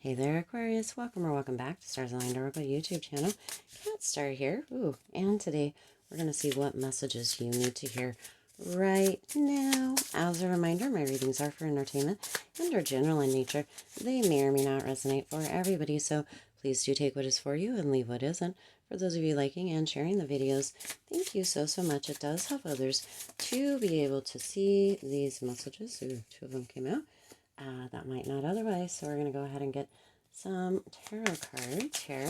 Hey there, Aquarius. Welcome or welcome back to Stars Aligned Oracle YouTube channel. Cat Star here. And today we're going to see what messages you need to hear right now. As a reminder, my readings are for entertainment and are general in nature. They may or may not resonate for everybody, so please do take what is for you and leave what isn't. For those of you liking and sharing the videos, thank you so much. It does help others to be able to see these messages. Two of them came out. That might not otherwise. So we're going to go ahead and get some tarot cards here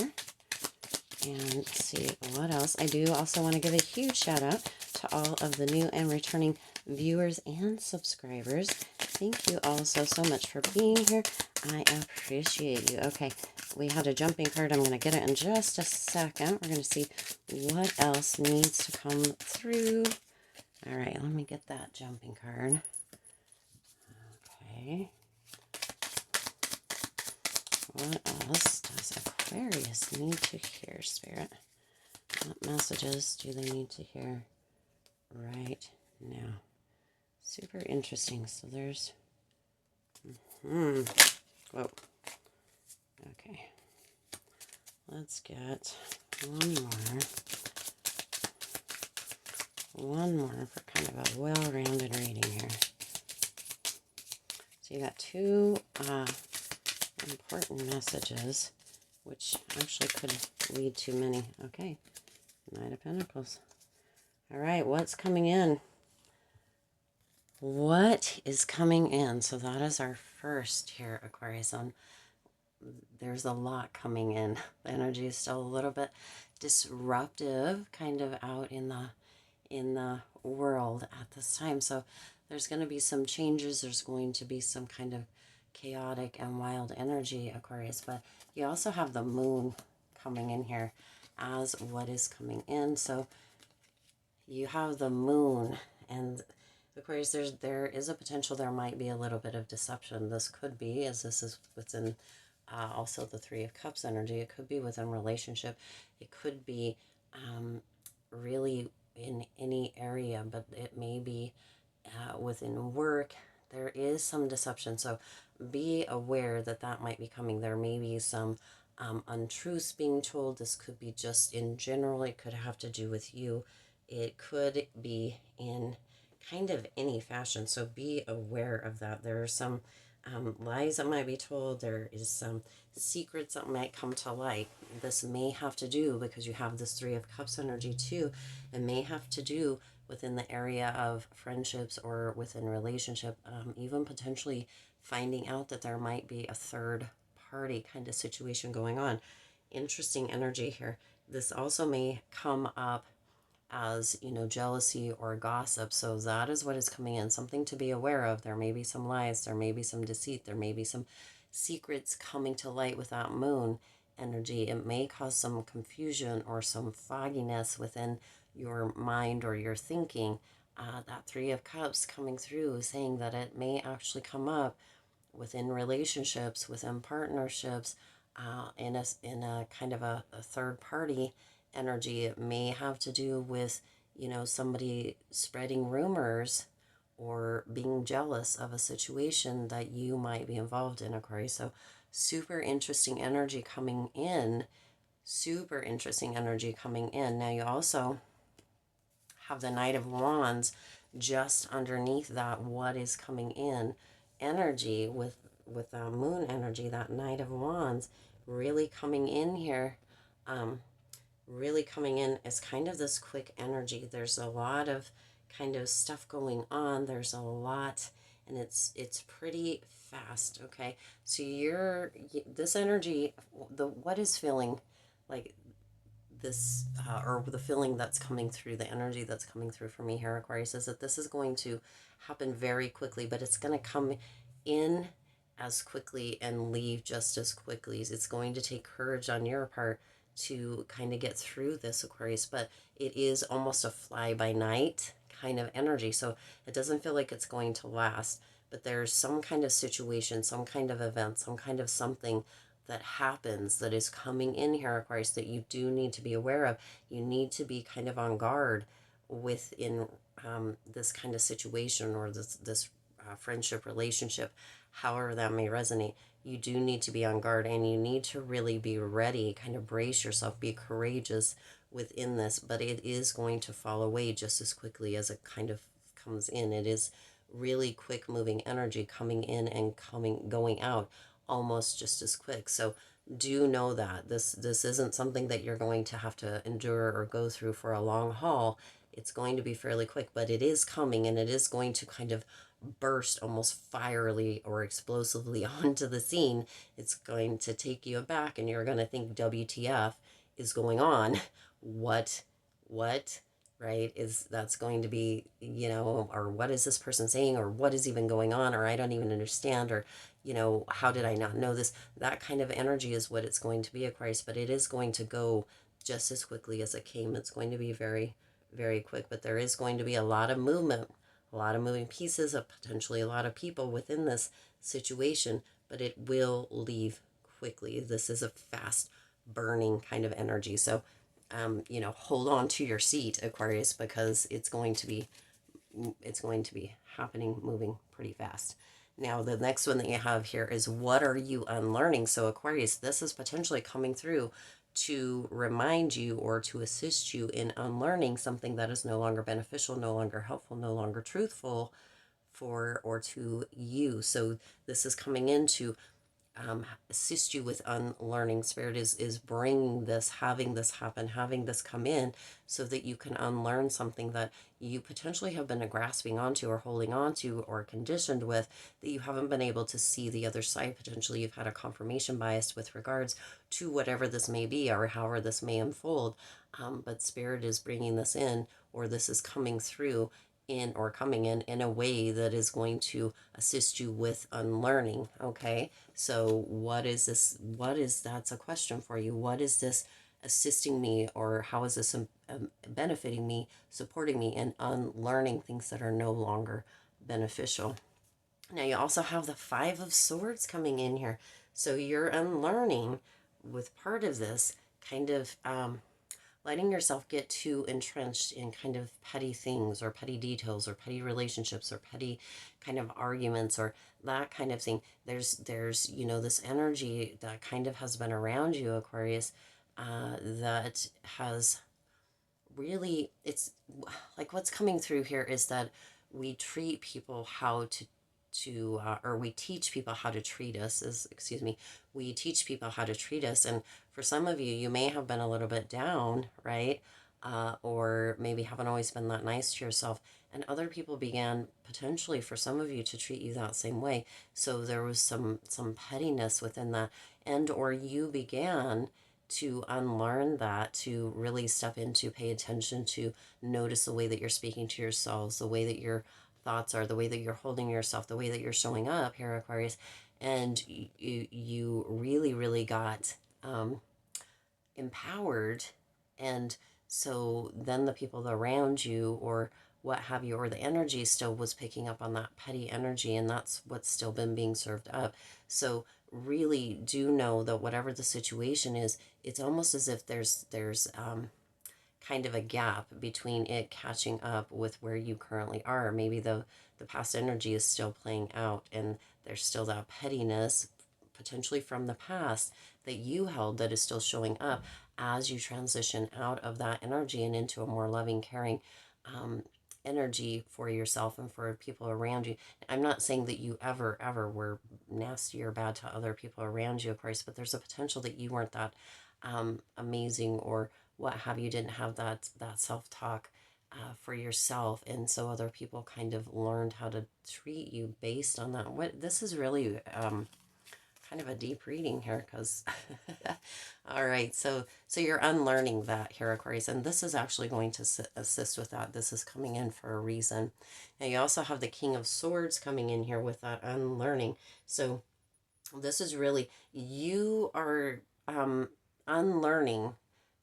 and see what else. I do also want to give a huge shout out to all of the new and returning viewers and subscribers. Thank you all so much for being here. I appreciate you. Okay, we had a jumping card. I'm going to get it in just a second. We're going to see what else needs to come through. All right, let me get that jumping card. Okay. What else does Aquarius need to hear, Spirit? What messages do they need to hear right now? Super interesting. So there's... Whoa. Okay. Let's get one more for kind of a well-rounded reading here. So you got two... important messages, which actually could lead to many. Okay, Knight of Pentacles. All right, what's coming in? What is coming in? So that is our first here, Aquarius. There's a lot coming in. The energy is still a little bit disruptive, kind of out in the world at this time. So there's going to be some changes. There's going to be some kind of chaotic and wild energy, Aquarius, but you also have the moon coming in here as what is coming in. So you have the moon, and Aquarius, there is a potential there might be a little bit of deception. This could be, as this is within also the Three of Cups energy, it could be within relationship, it could be really in any area, but it may be within work. There is some deception, so be aware that that might be coming. There may be some untruths being told. This could be just in general. It could have to do with you. It could be in kind of any fashion, so be aware of that. There are some lies that might be told. There is some secrets that might come to light. This may have to do, because you have this Three of Cups energy too, it may have to do within the area of friendships or within relationship, even potentially finding out that there might be a third party kind of situation going on. Interesting energy here. This also may come up as, jealousy or gossip. So that is what is coming in. Something to be aware of. There may be some lies. There may be some deceit. There may be some secrets coming to light with that moon energy. It may cause some confusion or some fogginess within your mind or your thinking. That Three of Cups coming through, saying that it may actually come up within relationships, within partnerships, in a kind of a third party energy. It may have to do with, somebody spreading rumors or being jealous of a situation that you might be involved in, Aquarius. So super interesting energy coming in. Super interesting energy coming in. Now you also have the Knight of Wands just underneath that what is coming in energy with the moon energy. That Knight of Wands really coming in here, really coming in as kind of this quick energy. There's a lot of kind of stuff going on. There's a lot, and it's pretty fast. Okay, so this energy, what is feeling like this, or the feeling that's coming through, the energy that's coming through for me here, Aquarius, is that this is going to happen very quickly, but it's going to come in as quickly and leave just as quickly. It's going to take courage on your part to kind of get through this, Aquarius, but it is almost a fly-by-night kind of energy, so it doesn't feel like it's going to last, but there's some kind of situation, some kind of event, some kind of something that happens that is coming in here, Aquarius, that you do need to be aware of. You need to be kind of on guard within this kind of situation, or this friendship, relationship, however that may resonate. you do need to be on guard, and you need to really be ready, kind of brace yourself, be courageous within this, but it is going to fall away just as quickly as it kind of comes in. It is really quick moving energy coming in and going out almost just as quick. So do know that this isn't something that you're going to have to endure or go through for a long haul. It's going to be fairly quick, but it is coming, and it is going to kind of burst almost fierily or explosively onto the scene. It's going to take you aback, and you're going to think, WTF is going on? What right is that's going to be, or what is this person saying, or what is even going on, or I don't even understand, or how did I not know this? That kind of energy is what it's going to be, Aquarius, but it is going to go just as quickly as it came. It's going to be very, very quick, but there is going to be a lot of movement, a lot of moving pieces, of potentially a lot of people within this situation, but it will leave quickly. This is a fast burning kind of energy. So, hold on to your seat, Aquarius, because it's going to be happening, moving pretty fast. Now, the next one that you have here is, what are you unlearning? So, Aquarius, this is potentially coming through to remind you or to assist you in unlearning something that is no longer beneficial, no longer helpful, no longer truthful for or to you. So, this is coming in to assist you with unlearning. Spirit is bringing this, having this happen, having this come in, so that you can unlearn something that you potentially have been grasping onto or holding onto or conditioned with, that you haven't been able to see the other side. Potentially you've had a confirmation bias with regards to whatever this may be, or however this may unfold. But Spirit is bringing this in, or this is coming through in, or coming in a way that is going to assist you with unlearning. Okay, so what is this? That's a question for you. What is this assisting me, or how is this benefiting me, supporting me in unlearning things that are no longer beneficial? Now you also have the Five of Swords coming in here. So you're unlearning with part of this kind of letting yourself get too entrenched in kind of petty things, or petty details, or petty relationships, or petty kind of arguments, or that kind of thing. There's this energy that kind of has been around you, Aquarius, that has really, it's like, what's coming through here is that we treat people how or we teach people how to treat us, we teach people how to treat us. And for some of you, you may have been a little bit down, right? Or maybe haven't always been that nice to yourself. And other people began, potentially for some of you, to treat you that same way. So there was some pettiness within that. And or you began to unlearn that, to really step into, pay attention to, notice the way that you're speaking to yourselves, the way that your thoughts are, the way that you're holding yourself, the way that you're showing up here, Aquarius. And you really, really got empowered. And so then the people around you, or what have you, or the energy still was picking up on that petty energy, and that's what's still been being served up. So really do know that whatever the situation is, it's almost as if there's kind of a gap between it catching up with where you currently are. Maybe the past energy is still playing out, and there's still that pettiness, potentially from the past, that you held, that is still showing up as you transition out of that energy and into a more loving, caring energy for yourself and for people around you. I'm not saying that you ever were nasty or bad to other people around you, of course, but there's a potential that you weren't that amazing, or what have you, didn't have that self-talk for yourself, and so other people kind of learned how to treat you based on that. What this is really kind of a deep reading here, because all right, so you're unlearning that here, Aquarius, and this is actually going to assist with that. This is coming in for a reason. Now you also have the King of Swords coming in here with that unlearning. So this is really, you are unlearning.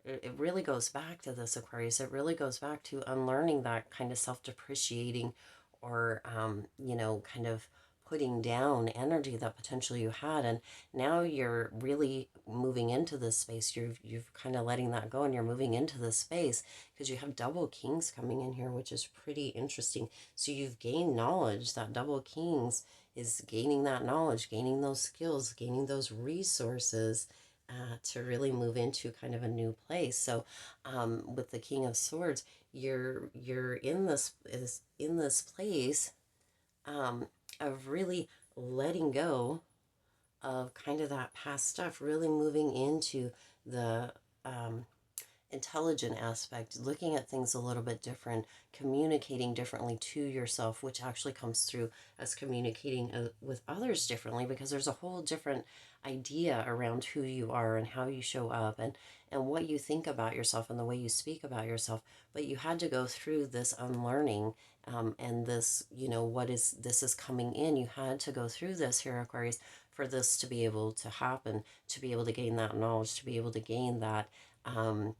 It really goes back to this, Aquarius. It really goes back to unlearning that kind of self-depreciating, or kind of putting down energy that potentially you had. And now you're really moving into this space. You've kind of letting that go, and you're moving into this space, because you have double kings coming in here, which is pretty interesting. So you've gained knowledge. That double kings is gaining that knowledge, gaining those skills, gaining those resources to really move into kind of a new place. So with the King of Swords, you're in this place of really letting go of kind of that past stuff, really moving into the um, intelligent aspect, looking at things a little bit different, communicating differently to yourself, which actually comes through as communicating with others differently, because there's a whole different idea around who you are and how you show up and what you think about yourself and the way you speak about yourself. But you had to go through this unlearning, and this, this is coming in. You had to go through this here, Aquarius, for this to be able to happen, to be able to gain that knowledge, to be able to gain um,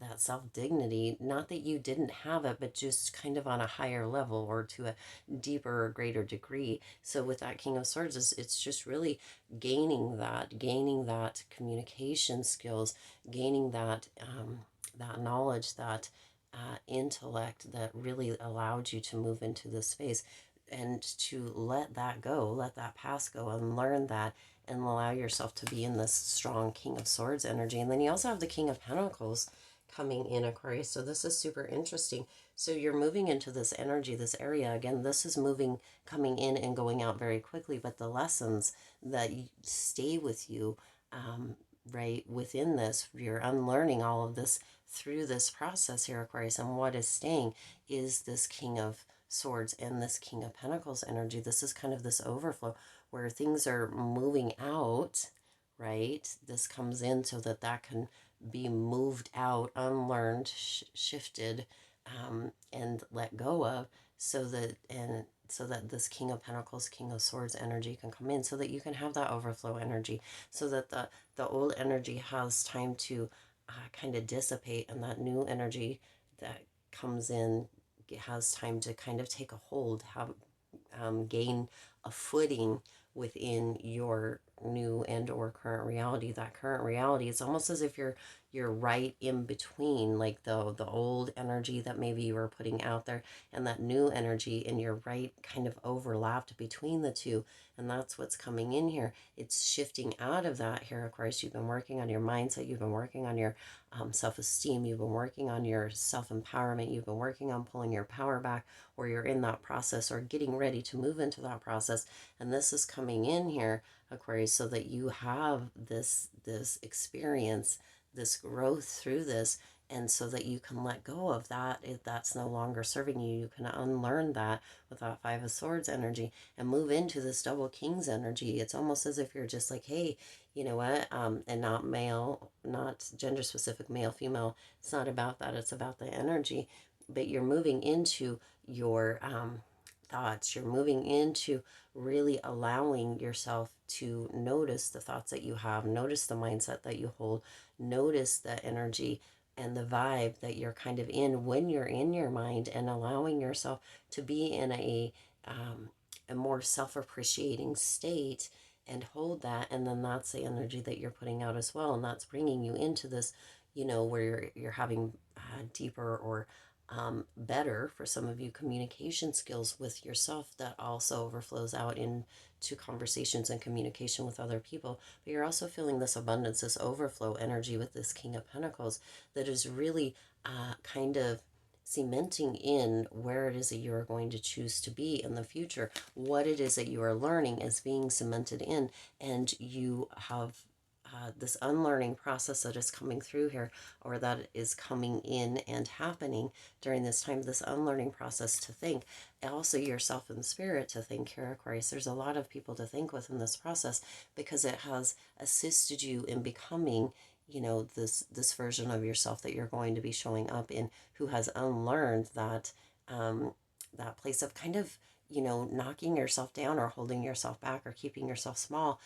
that self-dignity. Not that you didn't have it, but just kind of on a higher level or to a deeper or greater degree. So with that King of Swords, it's just really gaining that communication skills, gaining that knowledge, that intellect that really allowed you to move into this space, and to let that go, let that past go, and learn that, and allow yourself to be in this strong King of Swords energy. And then you also have the King of Pentacles coming in, Aquarius. So this is super interesting. So you're moving into this energy, this area. Again, this is coming in and going out very quickly, but the lessons that stay with you, right within this, you're unlearning all of this through this process here, Aquarius. And what is staying is this King of Swords and this King of Pentacles energy. This is kind of this overflow where things are moving out, right? This comes in so that can be moved out, unlearned, shifted, and let go of, so that this King of Pentacles, King of Swords energy can come in, so that you can have that overflow energy, so that the old energy has time to kind of dissipate, and that new energy that comes in has time to kind of take a hold, have gain a footing within your new and or current reality. That current reality, it's almost as if you're right in between, like the old energy that maybe you were putting out there and that new energy, and you're right kind of overlapped between the two. And that's what's coming in here. It's shifting out of that here. Of course, you've been working on your mindset, you've been working on your self-esteem, you've been working on your self-empowerment, you've been working on pulling your power back, or you're in that process or getting ready to move into that process. And this is coming in here, Aquarius, so that you have this experience, this growth through this, and so that you can let go of that if that's no longer serving you. You can unlearn that with that Five of Swords energy and move into this double King's energy. It's almost as if you're just like, hey, you know what, and not male, not gender specific, male, female. It's not about that. It's about the energy. But you're moving into your thoughts. You're moving into really allowing yourself to notice the thoughts that you have, notice the mindset that you hold, notice the energy and the vibe that you're kind of in when you're in your mind, and allowing yourself to be in a more self-appreciating state and hold that. And then that's the energy that you're putting out as well, and that's bringing you into this, where you're having deeper or better, for some of you, communication skills with yourself that also overflows out into conversations and communication with other people. But you're also feeling this abundance, this overflow energy with this King of Pentacles that is really kind of cementing in where it is that you are going to choose to be in the future. What it is that you are learning is being cemented in, and you have this unlearning process that is coming through here, or that is coming in and happening during this time, this unlearning process to think. And also yourself in spirit to think here, Aquarius. There's a lot of people to think with in this process, because it has assisted you in becoming, this version of yourself that you're going to be showing up in, who has unlearned that place of kind of, knocking yourself down or holding yourself back or keeping yourself small,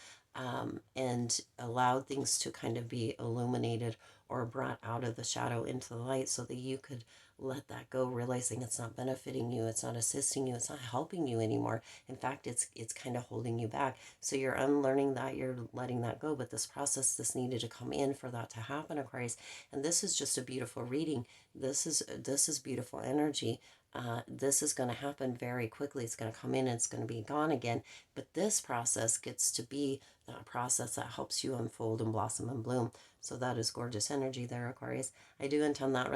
and allowed things to kind of be illuminated or brought out of the shadow into the light, so that you could let that go, realizing it's not benefiting you, it's not assisting you, it's not helping you anymore. In fact, it's kind of holding you back. So you're unlearning that, you're letting that go. But this process, this needed to come in for that to happen, Aquarius. And this is just a beautiful reading. This is beautiful energy. This is going to happen very quickly. It's going to come in and it's going to be gone again. But this process gets to be that process that helps you unfold and blossom and bloom. So that is gorgeous energy there, Aquarius. I do intend that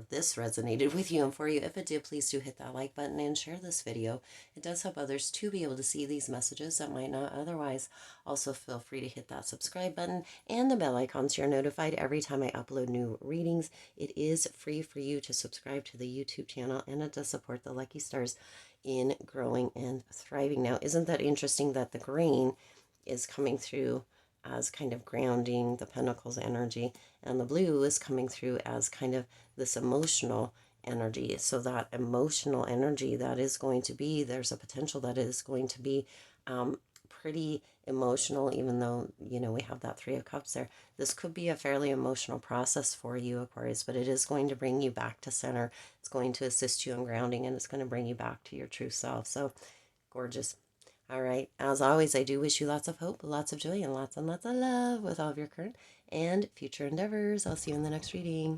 this resonated with you and for you. If it did, please do hit that like button and share this video. It does help others to be able to see these messages that might not otherwise. Also, feel free to hit that subscribe button and the bell icon so you're notified every time I upload new readings. It is free for you to subscribe to the YouTube channel, and it does support the Lucky Stars in growing and thriving. Now, isn't that interesting that the green is coming through as kind of grounding the Pentacles energy, and the blue is coming through as kind of this emotional energy. So that emotional energy that is going to be, there's a potential that is going to be pretty emotional, even though, you know, we have that Three of Cups there. This could be a fairly emotional process for you, Aquarius, but it is going to bring you back to center. It's going to assist you in grounding, and it's going to bring you back to your true self. So gorgeous. All right. As always, I do wish you lots of hope, lots of joy, and lots of love with all of your current and future endeavors. I'll see you in the next reading.